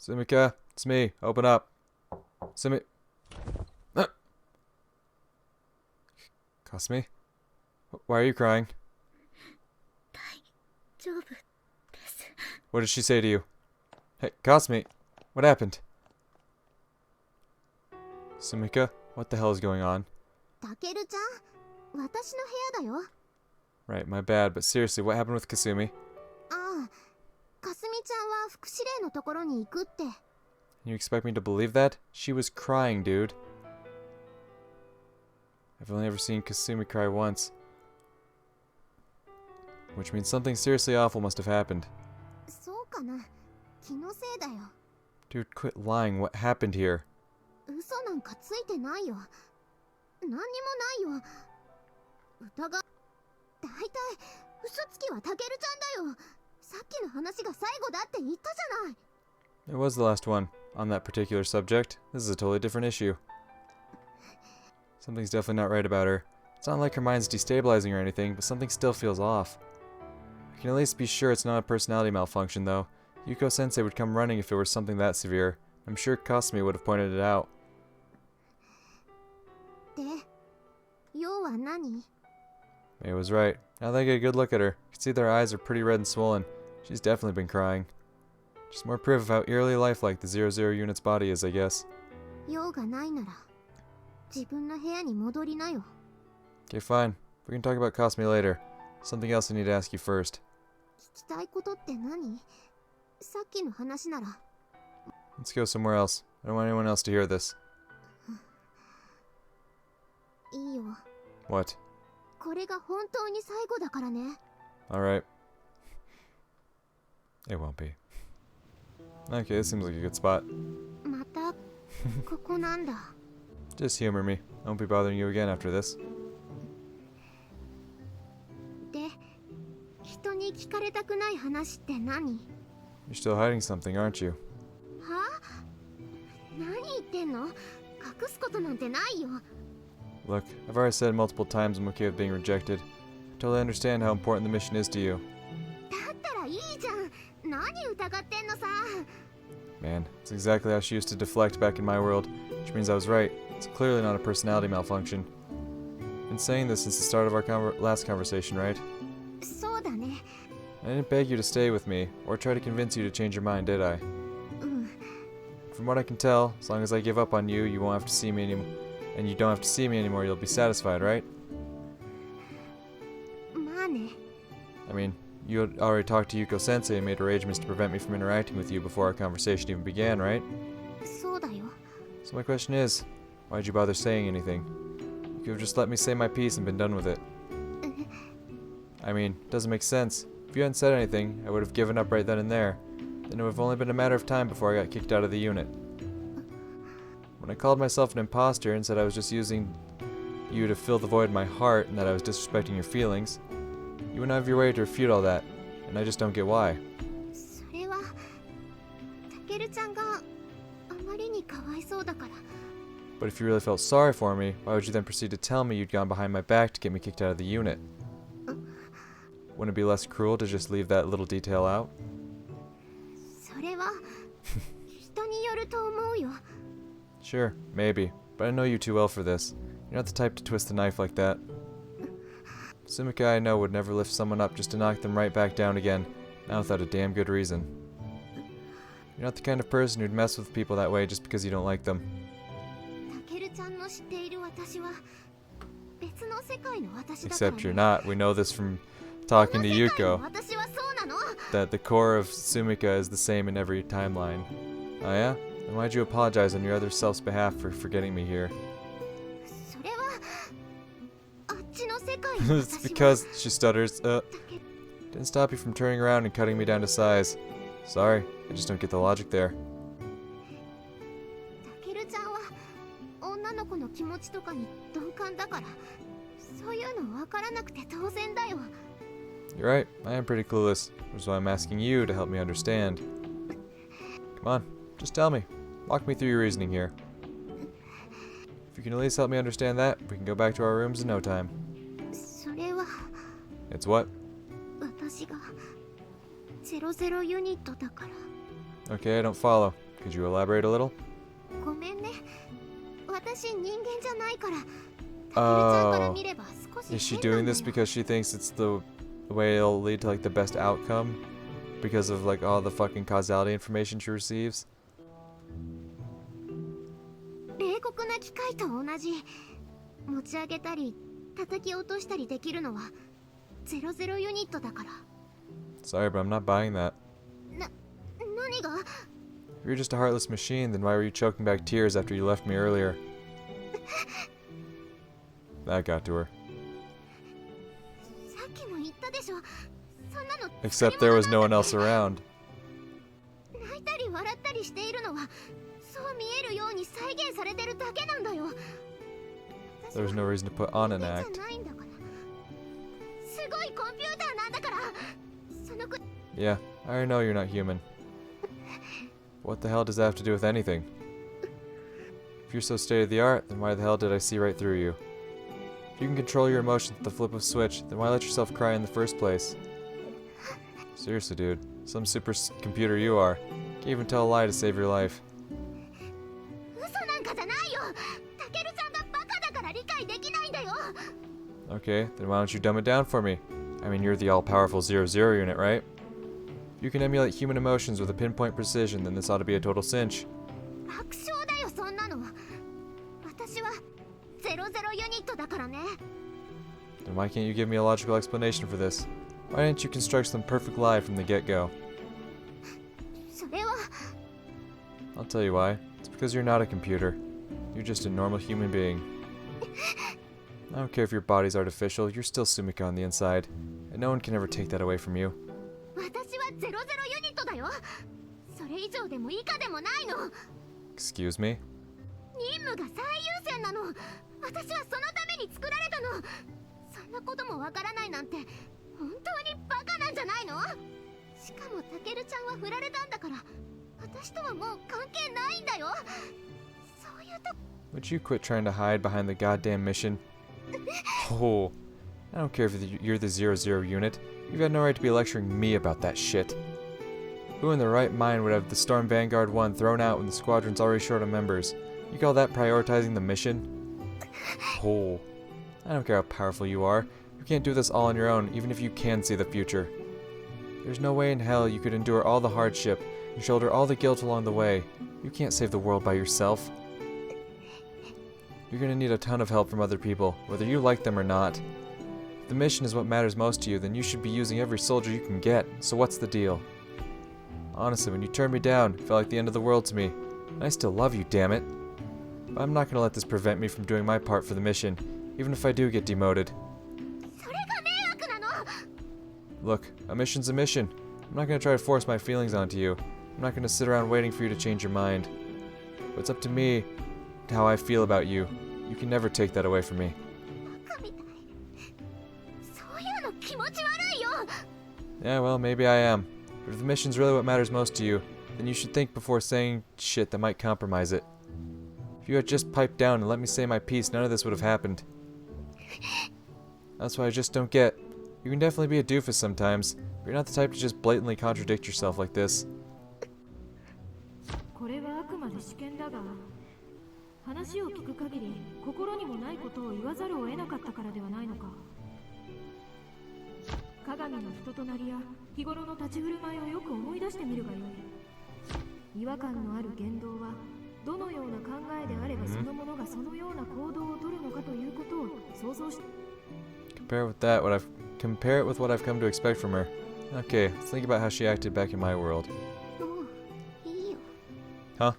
Sumika, it's me. Open up. Sumi... Kasumi? Why are you crying? What did she say to you? Hey, Kasumi, what happened? Sumika, what the hell is going on? Right, my bad, but seriously, what happened with Kasumi? You expect me to believe that? She was crying, dude. I've only ever seen Kasumi cry once. Which means something seriously awful must have happened. Dude, quit lying. What happened here? It was the last one, on that particular subject. This is a totally different issue. Something's definitely not right about her. It's not like her mind's destabilizing or anything, but something still feels off. I can at least be sure it's not a personality malfunction, though. Yuko-sensei would come running if it were something that severe. I'm sure Kasumi would have pointed it out. May was right. Now that I get a good look at her, I can see that her eyes are pretty red and swollen. She's definitely been crying. Just more proof of how eerily lifelike the 00 unit's body is, I guess. Okay, fine. We can talk about Kasumi later. Something else I need to ask you first. Let's go somewhere else. I don't want anyone else to hear this. What? Alright. It won't be. Okay, this seems like a good spot. Just humor me. I won't be bothering you again after this. You're still hiding something, aren't you? Look, I've already said multiple times I'm okay with being rejected. I totally understand how important the mission is to you. Man, it's exactly how she used to deflect back in my world, which means I was right. It's clearly not a personality malfunction. I've been saying this since the start of our last conversation, right? I didn't beg you to stay with me, or try to convince you to change your mind, did I? From what I can tell, as long as I give up on you, you won't have to see me anymore. And you don't have to see me anymore, you'll be satisfied, right? I mean, you had already talked to Yuko-sensei and made arrangements to prevent me from interacting with you before our conversation even began, right? So my question is, why'd you bother saying anything? You could have just let me say my piece and been done with it. I mean, it doesn't make sense. If you hadn't said anything, I would have given up right then and there. Then it would have only been a matter of time before I got kicked out of the unit. When I called myself an imposter and said I was just using you to fill the void in my heart and that I was disrespecting your feelings, you went out of your way to refute all that, and I just don't get why. But if you really felt sorry for me, why would you then proceed to tell me you'd gone behind my back to get me kicked out of the unit? Wouldn't it be less cruel to just leave that little detail out? Sure, maybe, but I know you too well for this. You're not the type to twist the knife like that. Sumika I know would never lift someone up just to knock them right back down again, not without a damn good reason. You're not the kind of person who'd mess with people that way just because you don't like them. Except you're not. We know this from talking to Yuko, that the core of Sumika is the same in every timeline. Oh yeah? Then why'd you apologize on your other self's behalf for forgetting me here? It's because, she stutters, didn't stop you from turning around and cutting me down to size. Sorry, I just don't get the logic there. You're right, I am pretty clueless, which is why I'm asking you to help me understand. Come on, just tell me. Walk me through your reasoning here. If you can at least help me understand that, we can go back to our rooms in no time. It's what? Okay, I don't follow. Could you elaborate a little? Oh, is she doing this because she thinks it's the way it'll lead to like the best outcome? Because of like all the fucking causality information she receives? Sorry, but I'm not buying that. If you're just a heartless machine, then why were you choking back tears after you left me earlier? That got to her. Except there was no one else around. There was no reason to put on an act. Yeah, I already know you're not human. What the hell does that have to do with anything? If you're so state-of-the-art, then why the hell did I see right through you? If you can control your emotions with the flip of a switch, then why let yourself cry in the first place? Seriously, dude. Some supercomputer you are. Can't even tell a lie to save your life. Okay, then why don't you dumb it down for me? I mean, you're the all-powerful 00 unit, right? If you can emulate human emotions with a pinpoint precision, then this ought to be a total cinch. Then why can't you give me a logical explanation for this? Why didn't you construct some perfect lie from the get-go? I'll tell you why. It's because you're not a computer. You're just a normal human being. I don't care if your body's artificial, you're still Sumika on the inside. And no one can ever take that away from you. Excuse me? Would you quit trying to hide behind the goddamn mission? Oh, I don't care if you're the 00 unit. You've got no right to be lecturing me about that shit. Who in their right mind would have the Storm Vanguard 1 thrown out when the squadron's already short on members? You call that prioritizing the mission? Oh, I don't care how powerful you are. You can't do this all on your own, even if you can see the future. There's no way in hell you could endure all the hardship and shoulder all the guilt along the way. You can't save the world by yourself. You're gonna need a ton of help from other people, whether you like them or not. If the mission is what matters most to you, then you should be using every soldier you can get, so what's the deal? Honestly, when you turned me down, it felt like the end of the world to me. And I still love you, damn it. But I'm not gonna let this prevent me from doing my part for the mission, even if I do get demoted. Look, a mission's a mission. I'm not gonna try to force my feelings onto you. I'm not gonna sit around waiting for you to change your mind. But it's up to me how I feel about you. You can never take that away from me. Yeah, well, maybe I am. But if the mission's really what matters most to you, then you should think before saying shit that might compromise it. If you had just piped down and let me say my piece, none of this would have happened. That's what I just don't get. You can definitely be a doofus sometimes, but you're not the type to just blatantly contradict yourself like this. Compare it with what I've come to expect from her. Okay, let's think about how she acted back in my world. Huh?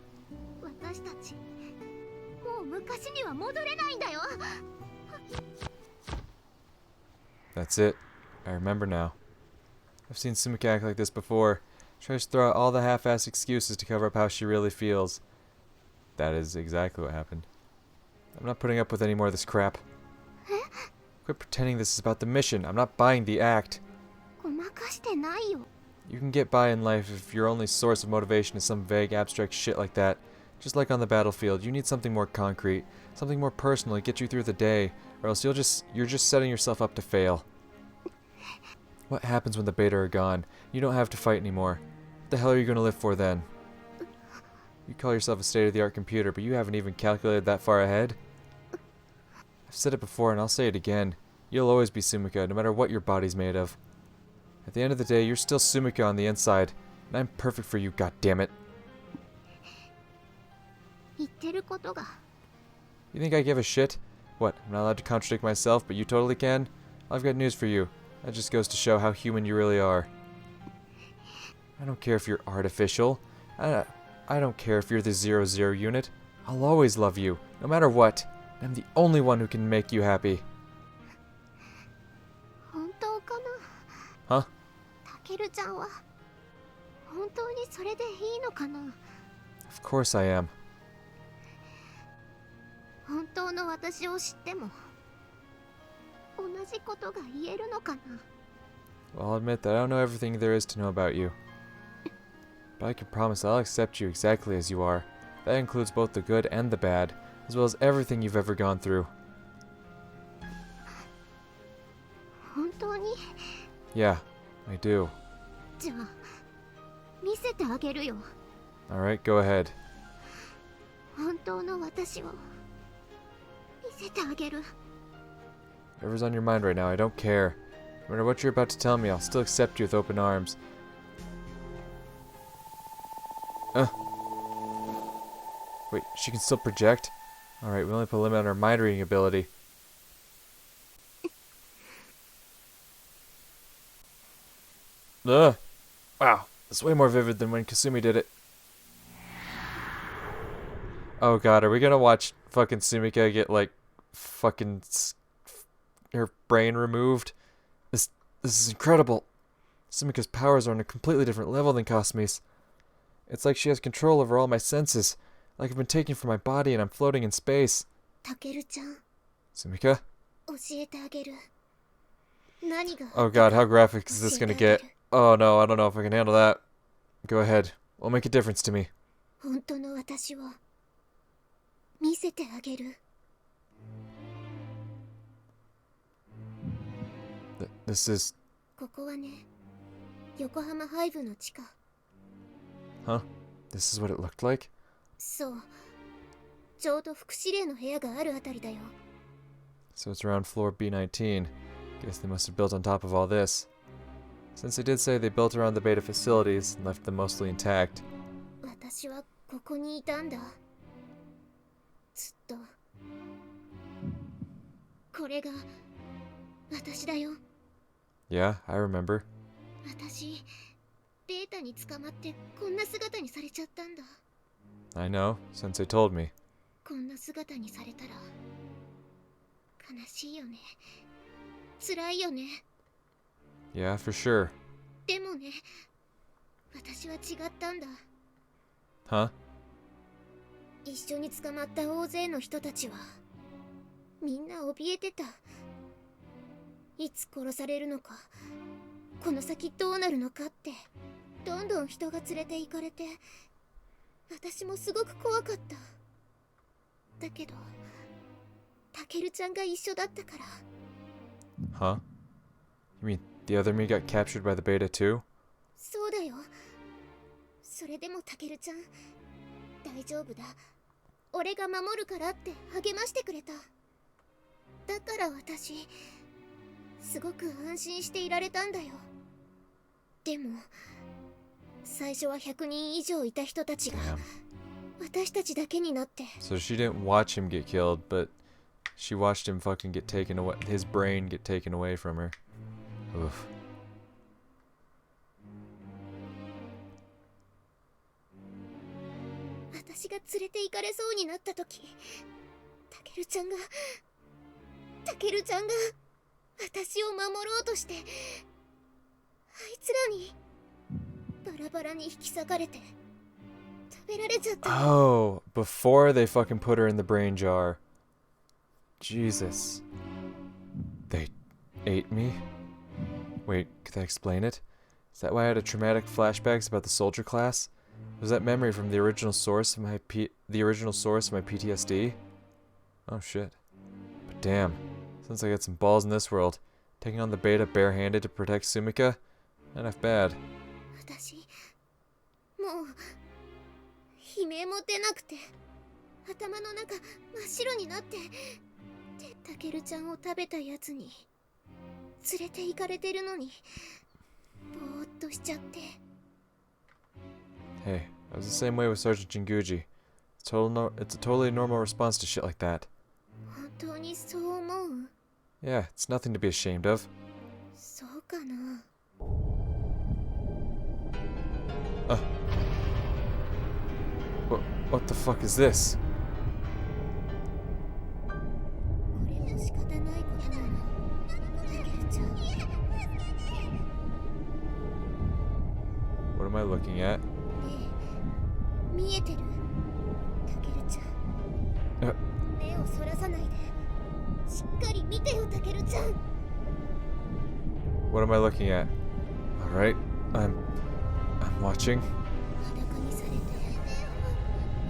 That's it. I remember now. I've seen Sumika act like this before. She tries to throw out all the half-assed excuses to cover up how she really feels. That is exactly what happened. I'm not putting up with any more of this crap. Quit pretending this is about the mission. I'm not buying the act. You can get by in life if your only source of motivation is some vague, abstract shit like that. Just like on the battlefield, you need something more concrete, something more personal to get you through the day, or else you're just setting yourself up to fail. What happens when the beta are gone? You don't have to fight anymore. What the hell are you going to live for then? You call yourself a state-of-the-art computer, but you haven't even calculated that far ahead? I've said it before and I'll say it again. You'll always be Sumika, no matter what your body's made of. At the end of the day, you're still Sumika on the inside, and I'm perfect for you, goddammit. You think I give a shit? What, I'm not allowed to contradict myself, but you totally can? I've got news for you. That just goes to show how human you really are. I don't care if you're artificial. I don't care if you're the 00 unit. I'll always love you, no matter what. I'm the only one who can make you happy. Huh? Of course I am. Well, I'll admit that I don't know everything there is to know about you. But I can promise I'll accept you exactly as you are. That includes both the good and the bad, as well as everything you've ever gone through. Yeah, I do. Alright, go ahead. Whatever's on your mind right now, I don't care. No matter what you're about to tell me, I'll still accept you with open arms. Wait, she can still project? Alright, we only put a limit on her mind reading ability. Ugh! Wow, that's way more vivid than when Kasumi did it. Oh god, are we gonna watch fucking Sumika get, like, fucking her brain removed? This is incredible. Sumika's powers are on a completely different level than Kasumi's. It's like she has control over all my senses. Like I've been taken from my body and I'm floating in space. Sumika? Oh god, how graphic is this gonna get? Oh no, I don't know if I can handle that. Go ahead. It'll make a difference to me. This is... Huh? This is what it looked like? So it's around floor B19. Guess they must have built on top of all this. Since they did say they built around the beta facilities and left them mostly intact. Yeah, I remember. I know, Sensei told me. Yeah, for sure. Huh? Huh? You mean the other me got captured by the beta too? So she didn't watch him get killed, but she watched him fucking get taken away, his brain get taken away from her. Oof. Oh, before they fucking put her in the brain jar. Jesus. They ate me? Wait, could that explain it? Is that why I had a traumatic flashbacks about the soldier class? Was that memory from the original source of my PTSD? Oh shit. But damn, since I got some balls in this world, taking on the beta barehanded to protect Sumika? Not enough bad. 悲鳴も出なくて、頭の中真っ白になって、でタケルちゃんを食べたやつに連れて行かれてるのにぼーっとしちゃって。 Hey, I was the same way with Sergeant Jinguji. It's a totally normal response to shit like that. 本当にそう思う？ Yeah, it's nothing to be ashamed of. そうかな。What the fuck is this? これも仕方ないことなの、タケルちゃん。 What am I looking at? ねえ、見えてる？タケルちゃん、目をそらさないでしっかり見てよ、タケルちゃん。 What am I looking at? Alright, I'm watching. 裸にされて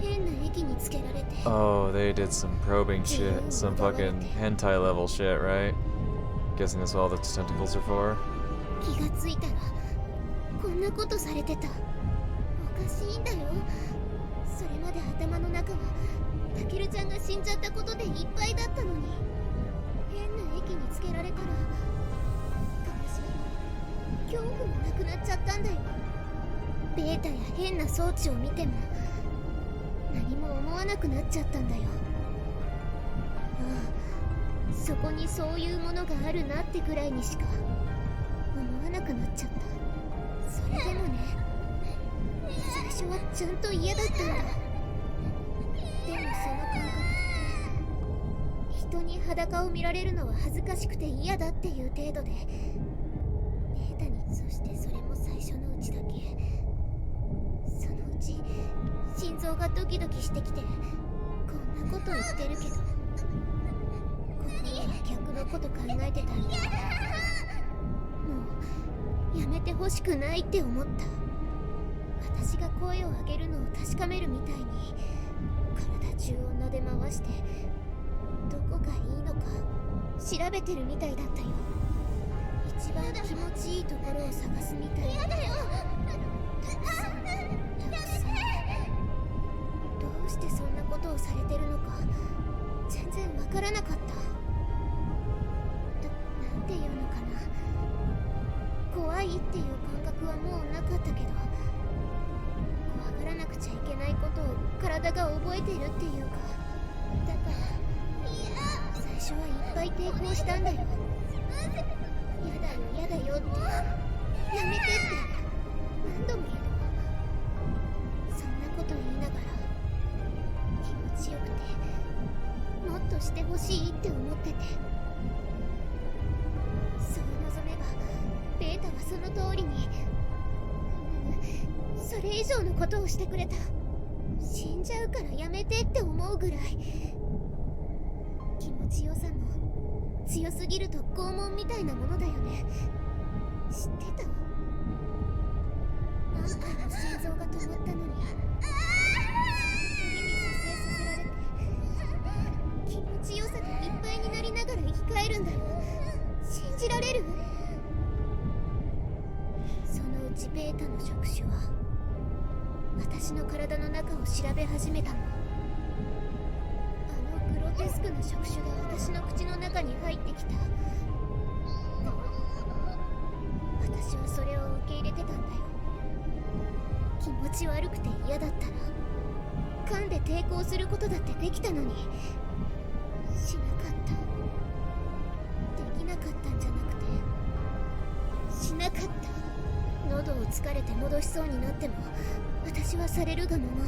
変な液につけられて。 Oh, they did some probing shit. Some fucking hentai level shit, right? Guessing that's what all the tentacles are for. 気がついたらこんなことされてた。おかしいんだよ。それまで頭の中はタケルちゃんが死んじゃったことでいっぱいだったのに、変な液につけられたら恐怖もなくなっちゃったんだよ。ベータや変な装置を見ても何も思わなくなっちゃったんだよ。ああ、そこにそういうものがあるなってくらいにしか思わなくなっちゃった。それでもね、最初はちゃんと嫌だったんだ。でもその感覚、人に裸を見られるのは恥ずかしくて嫌だっていう程度で、ベータに、そしてそれも最初のうちだけ。そのうち心臓がドキドキしてきて、こんなこと言ってるけど心は逆のこと考えてたんだ。もうやめてほしくないって思った。私が声を上げるのを確かめるみたいに体中を撫で回してどこがいいのか調べてるみたいだったよ。一番気持ちいいところを探すみたい。やだよ。たくさんどうしてそんなことをされてるのか全然わからなかった。なんていうのかな、怖いっていう感覚はもうなかったけど、怖がらなくちゃいけないことを体が覚えてるっていうか、だから最初はいっぱい抵抗したんだよ。やだよって、やめてって何度も言う。そんなこと言いながら気持ちよくてもっとしてほしいって思ってて、そう望めばベータはその通りに、それ以上のことをしてくれた。死んじゃうからやめてって思うぐらい。気持ちよさも強すぎると拷問みたいなものだよね。知ってた？何回も心臓が止まったのに次に蘇生させられて、気持ちよさでいっぱいになりながら生き返るんだよ。信じられる？そのうちベータの触手は私の体の中を調べ始めたの。あのグロテスクな触手が私の口の中に入ってきた。私はそれを受け入れてたんだよ。気持ち悪くて嫌だったら噛んで抵抗することだってできたのに、しなかった。できなかったんじゃなくてしなかった。喉を疲れて戻しそうになっても私はされるがまま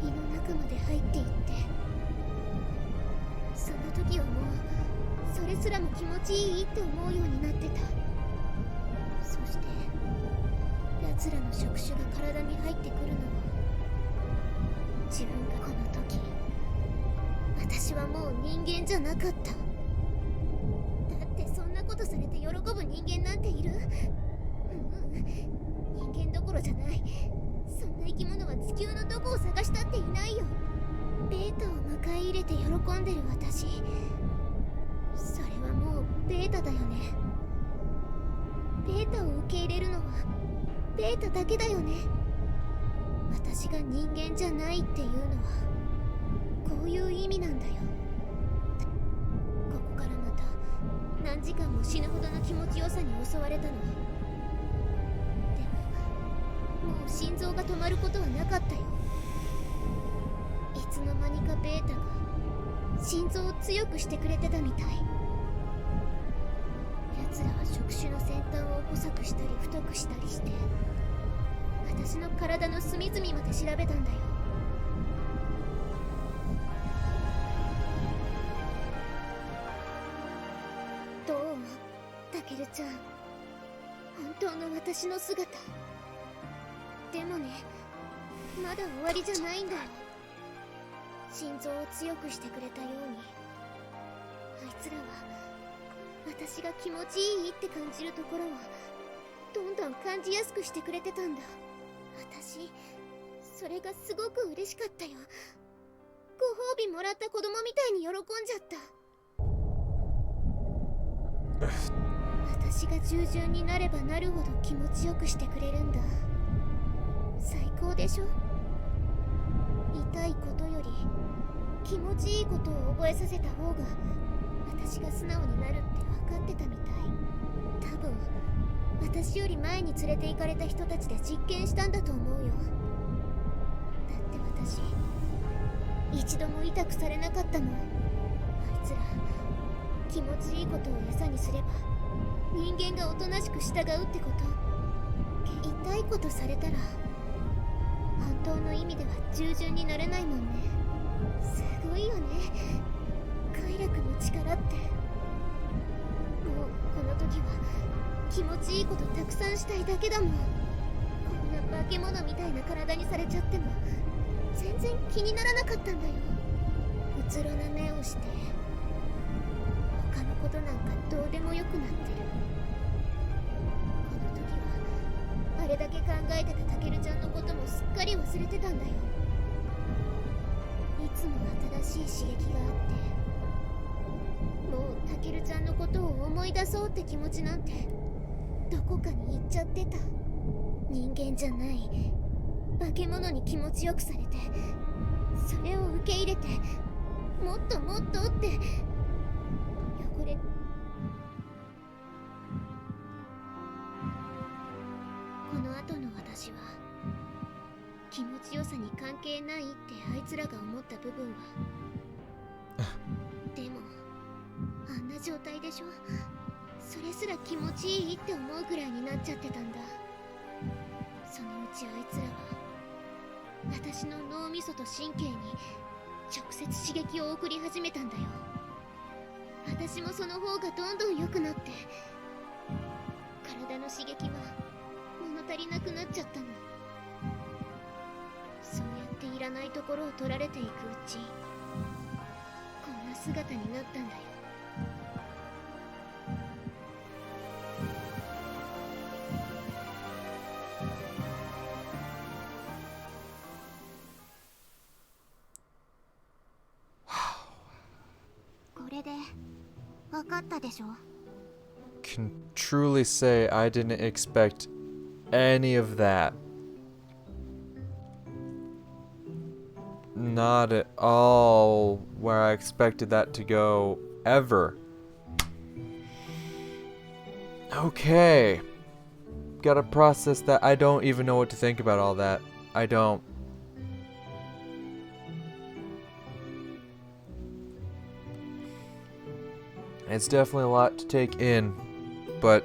胃の中まで入っていって、その時はもうそれすらも気持ちいいって思うようになってた。そして奴らの触手が体に入ってくるのを自分がこの時、私はもう人間じゃなかった。だってそんなことされて喜ぶ人間なんている？人間どころじゃない。そんな生き物は地球のどこを探したっていないよ。ベータを迎え入れて喜んでる私、それはもうベータだよね。ベータを受け入れるのはベータだけだよね。私が人間じゃないっていうのはこういう意味なんだよ。ここからまた何時間も死ぬほどの気持ちよさに襲われたの。でももう心臓が止まることはなかったよ。いつの間にかベータが心臓を強くしてくれてたみたい。奴らは触手の先端を細くしたり太くしたりして私の体の隅々まで調べたんだよ。どうタケルちゃん、本当の私の姿。でもね、まだ終わりじゃないんだよ。心臓を強くしてくれたようにあいつらは私が気持ちいいって感じるところをどんどん感じやすくしてくれてたんだ。私それがすごく嬉しかったよ。ご褒美もらった子供みたいに喜んじゃった。私が従順になればなるほど気持ちよくしてくれるんだ。最高でしょ。痛いことより気持ちいいことを覚えさせた方が私が素直になるって分かってたみたい。多分私より前に連れて行かれた人たちで実験したんだと思うよ。だって私一度も痛くされなかったもん。あいつら気持ちいいことを餌にすれば人間がおとなしく従うってこと。痛いことされたら本当の意味では従順になれないもんね。すごいよね、快楽の力って。もうこの時は気持ちいいことたくさんしたいだけだもん。こんな化け物みたいな体にされちゃっても全然気にならなかったんだよ。うつろな目をして他のことなんかどうでもよくなってる。この時はあれだけ考えてたタケルちゃんのこともすっかり忘れてたんだよ。いつも新しい刺激があってもうタケルちゃんのことを思い出そうって気持ちなんてどこかに行っちゃってた。人間じゃない化け物に気持ちよくされてそれを受け入れてもっともっとって汚れこの後の私は気持ちよさに関係ないってあいつらが思った部分はでもあんな状態でしょ。それすら気持ちいいって思うぐらいになっちゃってたんだ。そのうちあいつらは私の脳みそと神経に直接刺激を送り始めたんだよ。私もその方がどんどん良くなって体の刺激は物足りなくなっちゃったの。そうやっていらないところを取られていくうちこんな姿になったんだよ。これで分かったでしょ。 Can truly say I didn't expect any of that. Not at all where I expected that to go ever. Okay. Gotta process that. I don't even know what to think about all that. I don't. It's definitely a lot to take in, but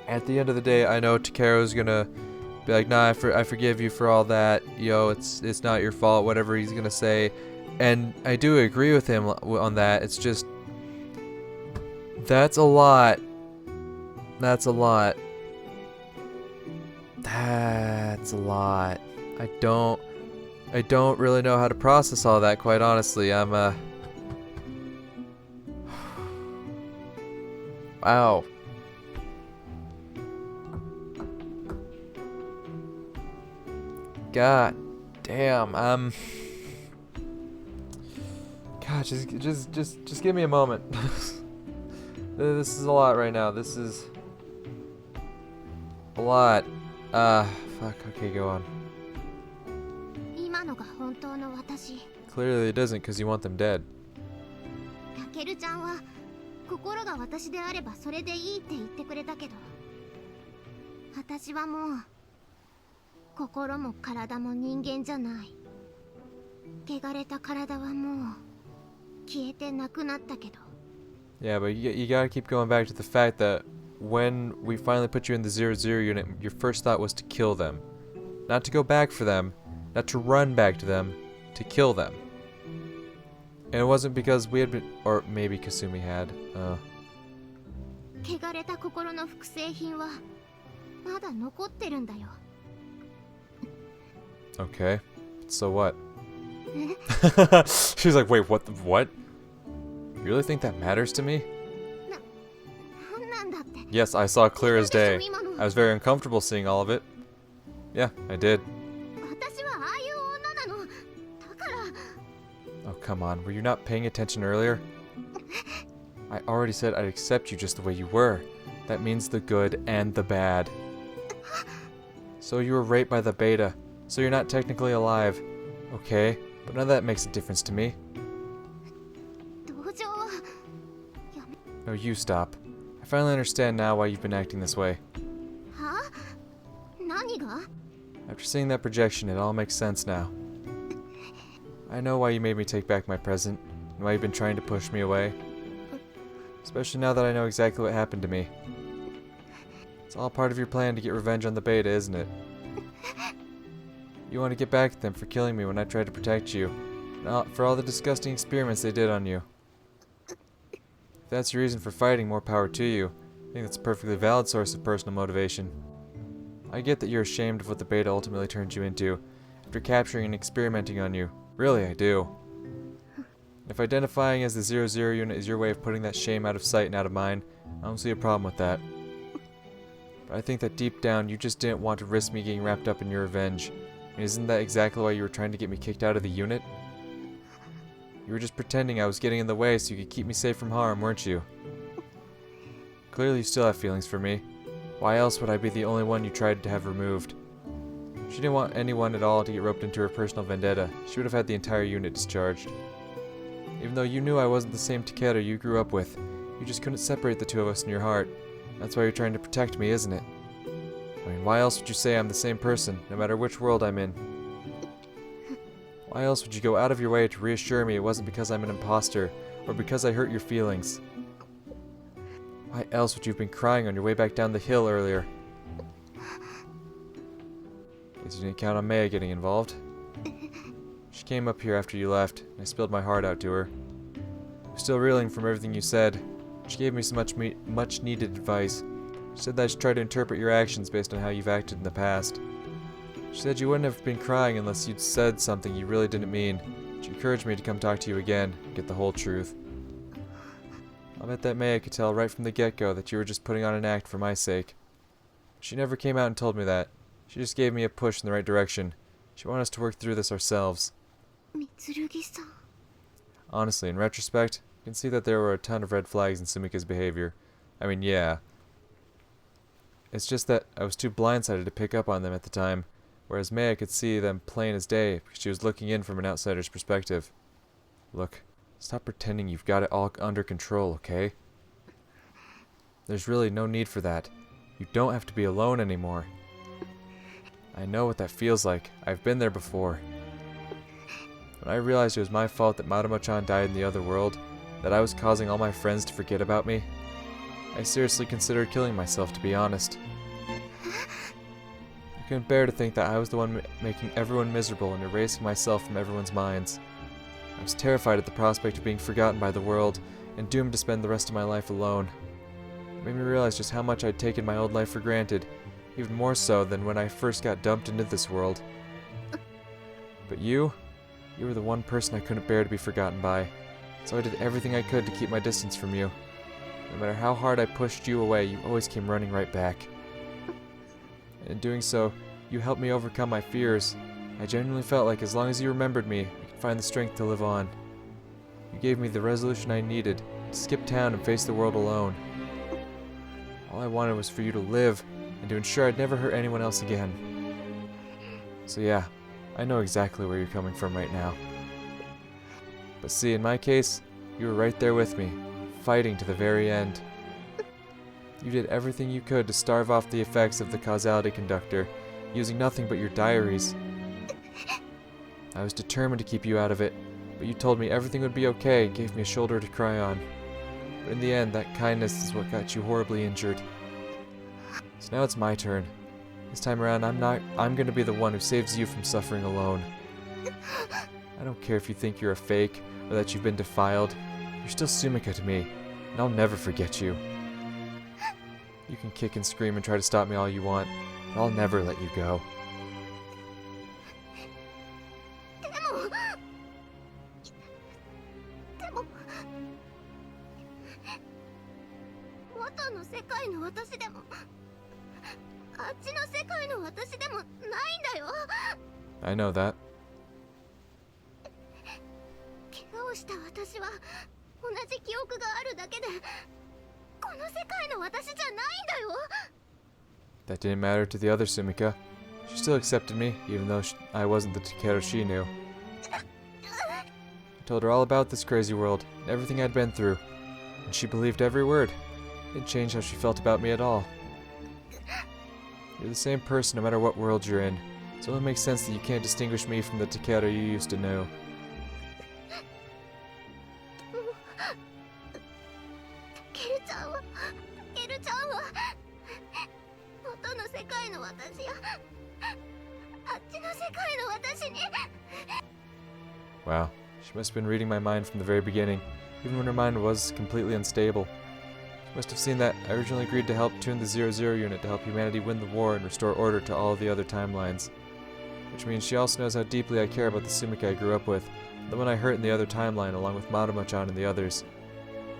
at the end of the day, I know Takeru's gonna be like, nah, I forgive you for all that. Yo, it's not your fault, whatever he's gonna say. And I do agree with him on that. It's just, that's a lot. That's a lot. That's a lot. I don't really know how to process all that, quite honestly. I'm, wow. God damn, God, just give me a moment. This is a lot right now. This is a lot. Fuck, okay, go on. 本当の私。 Clearly it isn't because you want them dead. タケルちゃんは心が私であればそれでいいって言ってくれたけど、私はもう心も体も人間じゃない。汚れた体はもう消えてなくなったけど。 Yeah, but you gotta keep going back to the fact that when we finally put you in the 00 unit, your first thought was to kill them. Not to go back for them, not to run back to them, to kill them. And it wasn't because we had been, or maybe Kasumi had. 汚れた心の複製品はまだ残ってるんだよ。 Okay, so what? She's like, wait, what? What? You really think that matters to me? なんだって。 Yes, I saw clear as day. I was very uncomfortable seeing all of it. Yeah, I did. 私はああいう女なの。だから。 Oh, come on. Were you not paying attention earlier? I already said I'd accept you just the way you were. That means the good and the bad. So you were raped by the beta. So you're not technically alive. Okay, but none of that makes a difference to me. 同情はやめ。 No, you stop. I finally understand now why you've been acting this way. は？何が？ After seeing that projection, it all makes sense now. I know why you made me take back my present, and why you've been trying to push me away. Especially now that I know exactly what happened to me. It's all part of your plan to get revenge on the beta, isn't it? You want to get back at them for killing me when I tried to protect you, and for all the disgusting experiments they did on you. If that's your reason for fighting, more power to you. I think that's a perfectly valid source of personal motivation. I get that you're ashamed of what the beta ultimately turned you into, after capturing and experimenting on you. Really, I do. If identifying as the 00 unit is your way of putting that shame out of sight and out of mind, I don't see a problem with that. But I think that deep down, you just didn't want to risk me getting wrapped up in your revenge. And isn't that exactly why you were trying to get me kicked out of the unit? You were just pretending I was getting in the way so you could keep me safe from harm, weren't you? Clearly you still have feelings for me. Why else would I be the only one you tried to have removed? She didn't want anyone at all to get roped into her personal vendetta. She would have had the entire unit discharged. Even though you knew I wasn't the same Takeru you grew up with, you just couldn't separate the two of us in your heart. That's why you're trying to protect me, isn't it? I mean, why else would you say I'm the same person, no matter which world I'm in? Why else would you go out of your way to reassure me it wasn't because I'm an imposter, or because I hurt your feelings? Why else would you have been crying on your way back down the hill earlier? Guess you didn't count on Maya getting involved. She came up here after you left, and I spilled my heart out to her. I'm still reeling from everything you said. She gave me some much needed advice. She said that I should try to interpret your actions based on how you've acted in the past. She said you wouldn't have been crying unless you'd said something you really didn't mean. She encouraged me to come talk to you again and get the whole truth. I'll bet that Maya could tell right from the get-go that you were just putting on an act for my sake. She never came out and told me that. She just gave me a push in the right direction. She wanted us to work through this ourselves. Mitsurugi-san. Honestly, in retrospect, I can see that there were a ton of red flags in Sumika's behavior. I mean, yeah. It's just that I was too blindsided to pick up on them at the time, whereas Maya could see them plain as day because she was looking in from an outsider's perspective. Look, stop pretending you've got it all under control, okay? There's really no need for that. You don't have to be alone anymore. I know what that feels like. I've been there before. When I realized it was my fault that Marumo-chan died in the other world, that I was causing all my friends to forget about me, I seriously considered killing myself, to be honest. I couldn't bear to think that I was the one making everyone miserable and erasing myself from everyone's minds. I was terrified at the prospect of being forgotten by the world and doomed to spend the rest of my life alone. It made me realize just how much I'd taken my old life for granted, even more so than when I first got dumped into this world. But you were the one person I couldn't bear to be forgotten by, so I did everything I could to keep my distance from you. No matter how hard I pushed you away, you always came running right back. And in doing so, you helped me overcome my fears. I genuinely felt like as long as you remembered me, I could find the strength to live on. You gave me the resolution I needed to skip town and face the world alone. All I wanted was for you to live and to ensure I'd never hurt anyone else again. So yeah, I know exactly where you're coming from right now. But see, in my case, you were right there with me, fighting to the very end. You did everything you could to starve off the effects of the causality conductor, using nothing but your diaries. I was determined to keep you out of it, but you told me everything would be okay, gave me a shoulder to cry on. But in the end, that kindness is what got you horribly injured. So now it's my turn. This time around, I'm gonna be the one who saves you from suffering alone. I don't care if you think you're a fake, or that you've been defiled. You're still Sumika to me, and I'll never forget you. You can kick and scream and try to stop me all you want, but I'll never let you go. でも元の世界の私でもあっちの世界の私でもないんだよ。 I know that. 怪我をした私は同じ記憶があるだけでこの世界の私じゃないんだよ。 That didn't matter to the other Sumika. She still accepted me, even though I wasn't the Takeru she knew. I told her all about this crazy world, and everything I'd been through, and she believed every word. It didn't change how she felt about me at all. You're the same person no matter what world you're in, so it only makes sense that you can't distinguish me from the Takeru you used to know. タケルちゃんは元の世界の私やあっちの世界の私に。 Wow, she must have been reading my mind from the very beginning, even when her mind was completely unstable. She must have seen that I originally agreed to help tune the 00 unit to help humanity win the war and restore order to all the other timelines. Which means she also knows how deeply I care about the Sumika I grew up with, the one I hurt in the other timeline along with Marumo-chan and the others.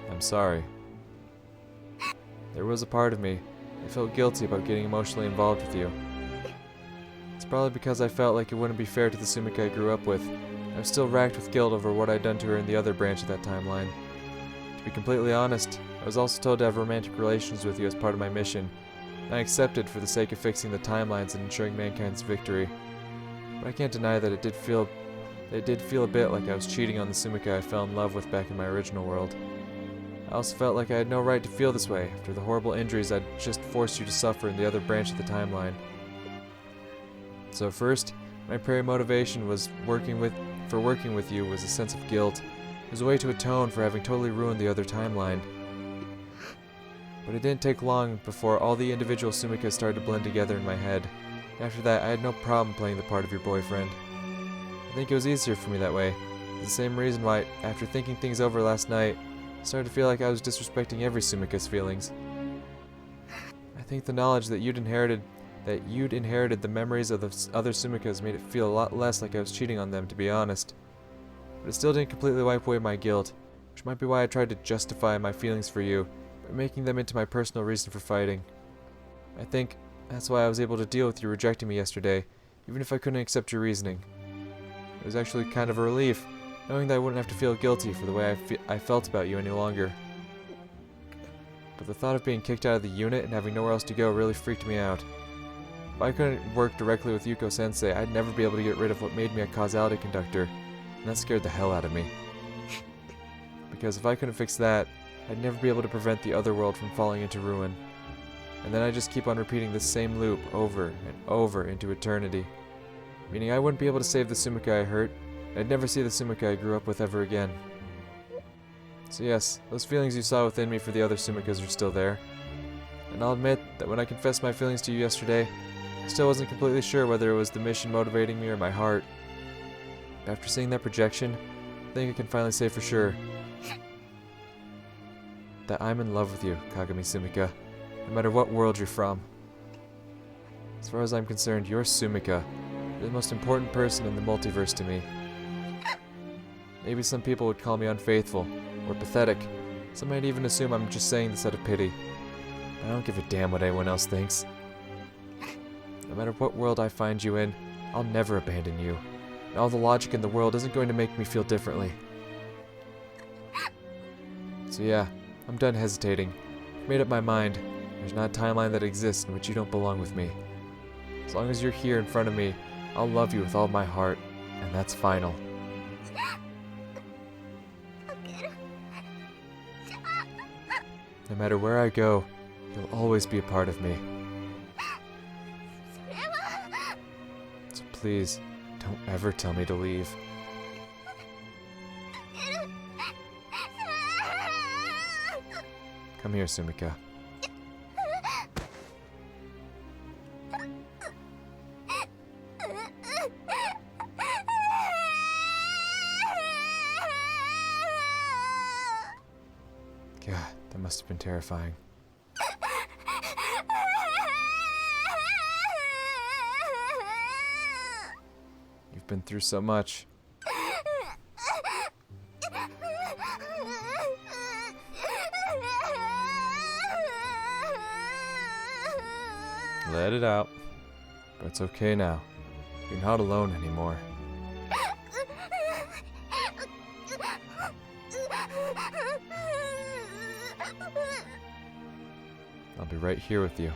I'm sorry. There was a part of me. I felt guilty about getting emotionally involved with you. It's probably because I felt like it wouldn't be fair to the Sumika I grew up with. I was still racked with guilt over what I'd done to her in the other branch of that timeline. To be completely honest, I was also told to have romantic relations with you as part of my mission, and I accepted for the sake of fixing the timelines and ensuring mankind's victory. But I can't deny that it did feel a bit like I was cheating on the Sumika I fell in love with back in my original world. I also felt like I had no right to feel this way after the horrible injuries I'd just forced you to suffer in the other branch of the timeline. So first, my primary motivation was working with you was a sense of guilt. It was a way to atone for having totally ruined the other timeline. But it didn't take long before all the individual Sumikas started to blend together in my head. After that, I had no problem playing the part of your boyfriend. I think it was easier for me that way. It's the same reason why, after thinking things over last night, I started to feel like I was disrespecting every Sumika's feelings. I think the knowledge that you'd inherited the memories of the other Sumikas made it feel a lot less like I was cheating on them, to be honest. But it still didn't completely wipe away my guilt, which might be why I tried to justify my feelings for you by making them into my personal reason for fighting. I think that's why I was able to deal with you rejecting me yesterday, even if I couldn't accept your reasoning. It was actually kind of a relief, knowing that I wouldn't have to feel guilty for the way I felt about you any longer. But the thought of being kicked out of the unit and having nowhere else to go really freaked me out. If I couldn't work directly with Yuko-sensei, I'd never be able to get rid of what made me a causality conductor, and that scared the hell out of me. Because if I couldn't fix that, I'd never be able to prevent the other world from falling into ruin. And then I'd just keep on repeating this same loop over and over into eternity. Meaning I wouldn't be able to save the Sumika I hurt, and I'd never see the Sumika I grew up with ever again. So yes, those feelings you saw within me for the other Sumikas are still there. And I'll admit that when I confessed my feelings to you yesterday, I still wasn't completely sure whether it was the mission motivating me or my heart. After seeing that projection, I think I can finally say for sure that I'm in love with you, Kagami Sumika, no matter what world you're from. As far as I'm concerned, you're Sumika. You're the most important person in the multiverse to me. Maybe some people would call me unfaithful, or pathetic. Some might even assume I'm just saying this out of pity. But I don't give a damn what anyone else thinks. No matter what world I find you in, I'll never abandon you. And all the logic in the world isn't going to make me feel differently. So yeah, I'm done hesitating. I've made up my mind. There's not a timeline that exists in which you don't belong with me. As long as you're here in front of me, I'll love you with all my heart, and that's final. No matter where I go, you'll always be a part of me. So please, don't ever tell me to leave. Come here, Sumika. God, that must have been terrifying. You've been through so much. Let it out. But it's okay now. You're not alone anymore. I'll be right here with you.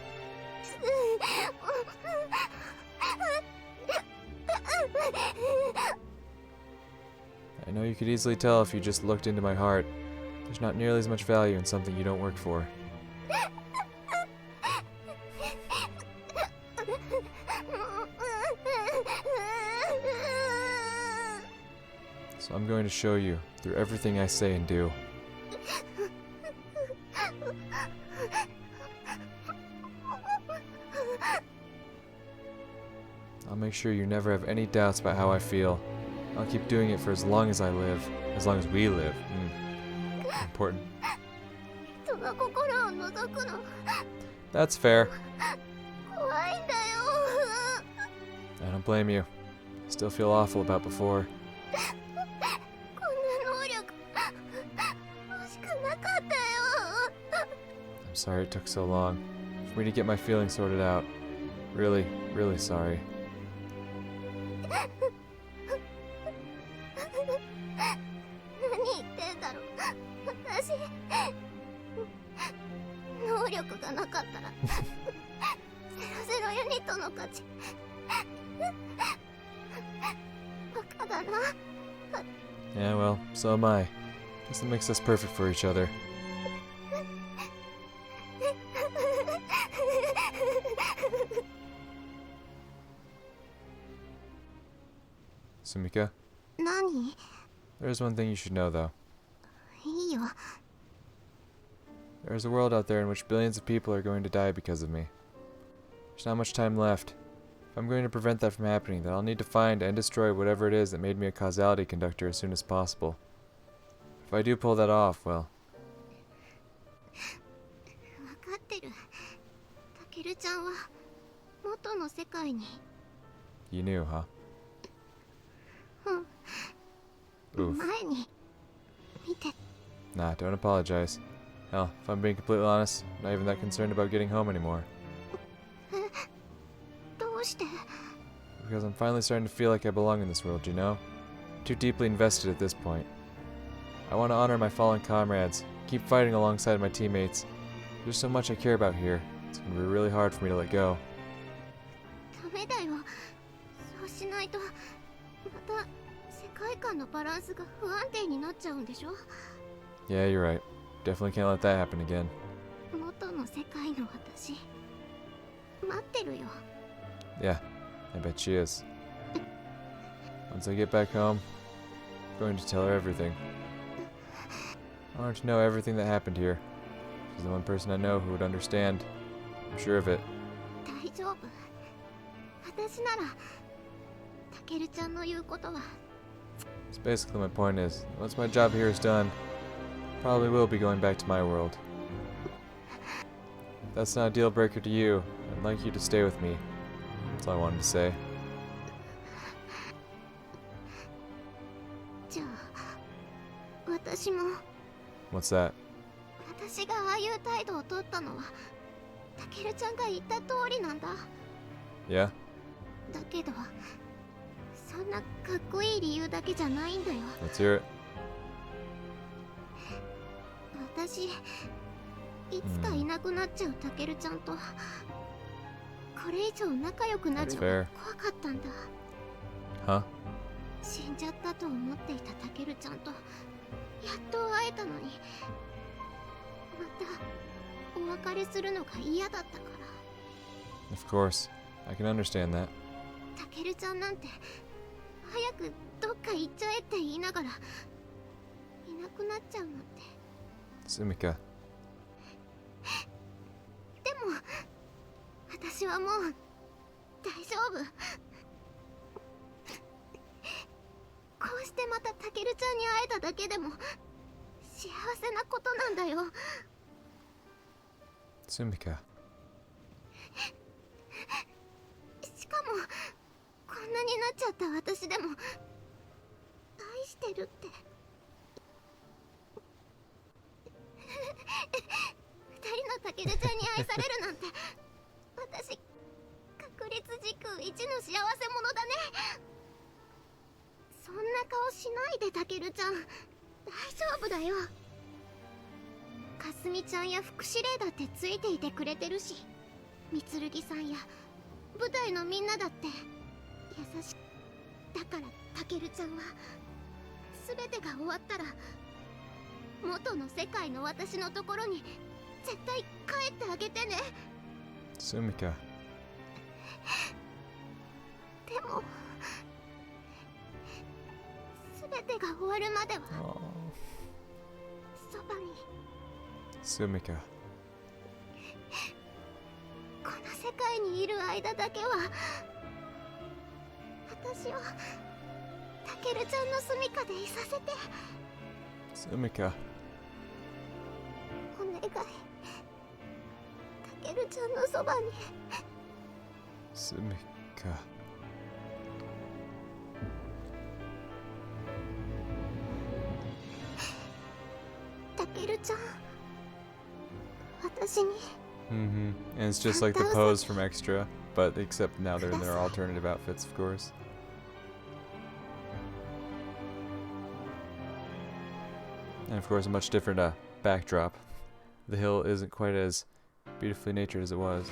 I know you could easily tell if you just looked into my heart. There's not nearly as much value in something you don't work for. So I'm going to show you through everything I say and do. I'll make sure you never have any doubts about how I feel. I'll keep doing it for as long as I live. As long as we live. Important. That's fair. I don't blame you. Still feel awful about before. I'm sorry it took so long for me to get my feelings sorted out. Really, really sorry. Yeah, well, so am I. Guess it makes us perfect for each other. Sumika? There's one thing you should know, though. There's a world out there in which billions of people are going to die because of me. There's not much time left. If I'm going to prevent that from happening, then I'll need to find and destroy whatever it is that made me a causality conductor as soon as possible. If I do pull that off, well... You knew, huh? Oof. Nah, don't apologize. Hell, if I'm being completely honest, I'm not even that concerned about getting home anymore. Because I'm finally starting to feel like I belong in this world, you know? I'm too deeply invested at this point. I want to honor my fallen comrades, keep fighting alongside my teammates. There's so much I care about here. It's going to be really hard for me to let go. Yeah, you're right. Definitely can't let that happen again. Yeah, I bet she is. Once I get back home, I'm going to tell her everything. I want her to know everything that happened here. She's the one person I know who would understand. I'm sure of it. So basically my point is, once my job here is done, I probably will be going back to my world. If that's not a deal breaker to you, I'd like you to stay with me. That's all I wanted to say. What's that? Yeah? Let's hear it. That's fair. Huh? 死んじゃったと思っていたタケルちゃんとやっと会えたのに、またお別れするのが嫌だったから。 Of course. I can understand that. タケルちゃんなんて早くどっか行っちゃえって言いながらいなくなっちゃうなんて。 Sumika. でも私はもう大丈夫。こうしてまたタケルちゃんに会えただけでも幸せなことなんだよ。 Sumika. しかもこんなになっちゃった私でも愛してるって。二人のタケルちゃんに愛されるなんて私確率時空一の幸せ者だね。そんな顔しないでタケルちゃん、大丈夫だよ。かすみちゃんや副司令だってついていてくれてるし、みつるぎさんや部隊のみんなだって優しく。だからタケルちゃんは全てが終わったら元の世界の私のところに絶対帰ってあげてね。 Sumika. でも全てが終わるまでは Oh. そばに。 Sumika. この世界にいる間だけは私をタケルちゃんの住処でいさせて。 Sumika. お願い、タケルちゃんのそばに。 Sumika. タケルちゃん、私に Mm-hmm. And it's just like the pose from Extra, but except now they're in their alternative outfits, of course. And of course, a much different backdrop. The hill isn't quite as beautifully natured as it was.